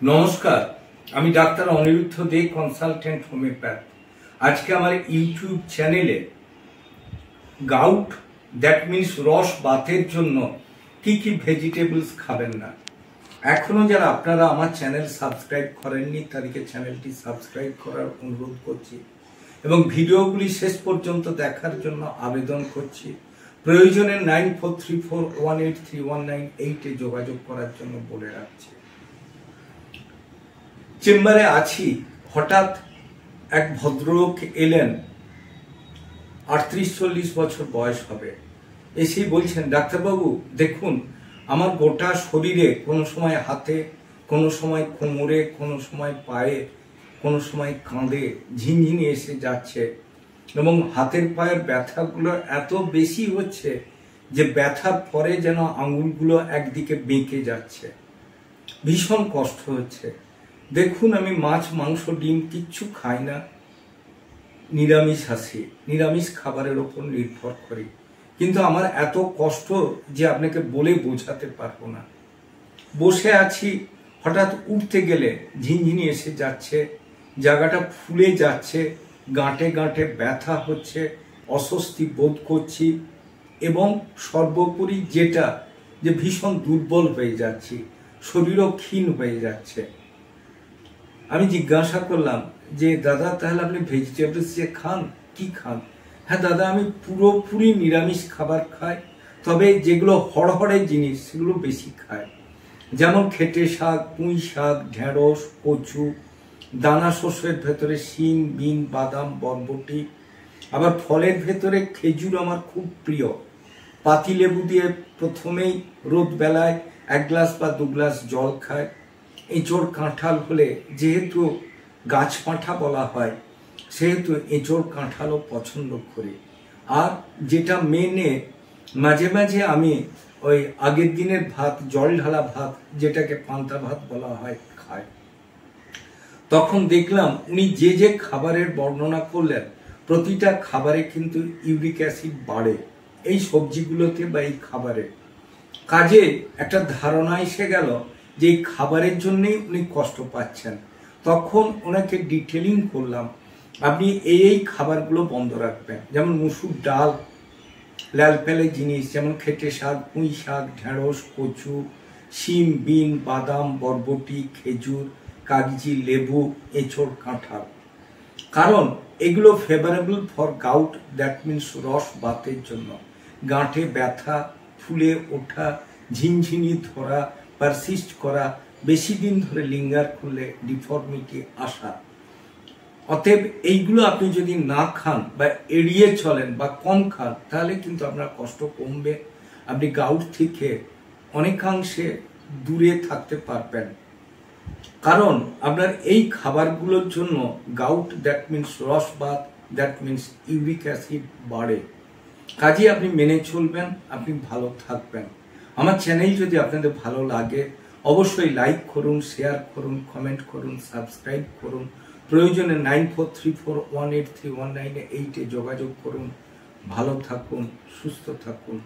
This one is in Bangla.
নমস্কার, আমি ডাক্তার অনিরুদ্ধ দে, কনসালটেন্ট হোমিওপ্যাথ। আজকে আমার ইউটিউব চ্যানেলে গাউট দ্যাট মিনস রস বাতের জন্য কি কি ভেজিটেবলস খাবেন না। এখনো যারা আপনারা আমার চ্যানেল সাবস্ক্রাইব করেননি তাদেরকে চ্যানেলটি সাবস্ক্রাইব করার অনুরোধ করছি এবং ভিডিওগুলি শেষ পর্যন্ত দেখার জন্য আবেদন করছি। প্রয়োজনে 9434183198 যোগাযোগ করার জন্য বলে রাখছি। চেম্বারে আছি, হঠাৎ এক ভদ্রলোক এলেন, 38-40 বছর বয়স হবে। এসেই বলছেন, ডাক্তারবাবু দেখুন, আমার গোটা শরীরে কোনো সময় হাতে, কোনো সময় কোমরে, কোনো সময় পায়ে, কোনো সময় কাঁধে ঝিনঝিনি এসে যাচ্ছে এবং হাতের পায়ের ব্যথাগুলো এত বেশি হচ্ছে যে ব্যথার পরে যেন আঙুলগুলো একদিকে বেঁকে যাচ্ছে, ভীষণ কষ্ট হচ্ছে। দেখুন, আমি মাছ, মাংস, ডিম কিচ্ছু খাই না, নিরামিষ আসি, নিরামিষ খাবারের ওপর নির্ভর করি, কিন্তু আমার এত কষ্ট যে আপনাকে বলে বোঝাতে পারবো না। বসে আছি, হঠাৎ উঠতে গেলে ঝিনঝিনি এসে যাচ্ছে, জায়গাটা ফুলে যাচ্ছে, গাঁটে গাঁটে ব্যথা হচ্ছে, অস্বস্তি বোধ করছি এবং সর্বোপরি যেটা যে ভীষণ দুর্বল হয়ে যাচ্ছি, শরীরও ক্ষীণ হয়ে যাচ্ছে। আমি জিজ্ঞাসা করলাম যে দাদা, তাহলে আপনি ভেজিটেবলস যে খান, কি খান? হ্যাঁ দাদা, আমি পুরোপুরি নিরামিষ খাবার খাই, তবে যেগুলো হড়হড়ে জিনিস সেগুলো বেশি খাই, যেমন খেটে শাক, পুঁই শাক, ঢেঁড়স, কচু, দানা শস্যের ভেতরে শিম, বিন, বাদাম, বরবটি, আবার ফলের ভেতরে খেজুর আমার খুব প্রিয়। পাতিলেবু দিয়ে প্রথমেই রোদ বেলায় 1 গ্লাস বা 2 গ্লাস জল খায়। এঁচড় কাঁঠাল হলে, যেহেতু গাছ পাঁঠা বলা হয় সেহেতু এঁচড় কাঁঠালও পছন্দ করি। আর যেটা মেনে মাঝে মাঝে আমি ওই আগের দিনের ভাত, জল ঢালা ভাত, যেটাকে পান্তা ভাত বলা হয়, খাই। তখন দেখলাম উনি যে যে খাবারের বর্ণনা করলেন, প্রতিটা খাবারে কিন্তু ইউরিক অ্যাসিড বাড়ে এই সবজিগুলোতে বা এই খাবারে। কাজে একটা ধারণা এসে গেল যে এই খাবারের জন্যই উনি কষ্ট পাচ্ছেন। তখন ওনাকে ডিটেলিং করলাম, আপনি এই খাবারগুলো বন্ধ রাখবেন, যেমন মুসুর ডাল, লাল পেলে জিনিস যেমন খেটে শাক, পুঁই শাক, ঢেঁড়স, কচু, শিম, বিন, বাদাম, বরবটি, খেজুর, কাগজি, লেবু, এঁচড়, কাঁঠাল, কারণ এগুলো favourable for gout that means রস বাতের জন্য। গাঁটে ব্যথা, ফুলে ওঠা, ঝিনঝিনি ধরা, পারসিস্ট করা, বেশি দিন ধরে লিঙ্গার করলে ডিফর্মিটি আসা। অতএব এইগুলো আপনি যদি না খান বা এড়িয়ে চলেন বা কম খান, তাহলে কিন্তু আপনার কষ্ট কমবে, আপনি গাউট থেকে অনেকাংশে দূরে থাকতে পারবেন। কারণ আপনার এই খাবারগুলোর জন্য গাউট দ্যাট মিনস রসবাত দ্যাট মিনস ইউরিক অ্যাসিড বাড়ে। কাজে আপনি মেনে চলবেন, আপনি ভালো থাকবেন। আমার চ্যানেল যদি আপনাদের ভালো লাগে অবশ্যই লাইক করুন, শেয়ার করুন, কমেন্ট করুন, সাবস্ক্রাইব করুন। প্রয়োজনে 9434183198 যোগাযোগ করুন। ভালো থাকুন, সুস্থ থাকুন।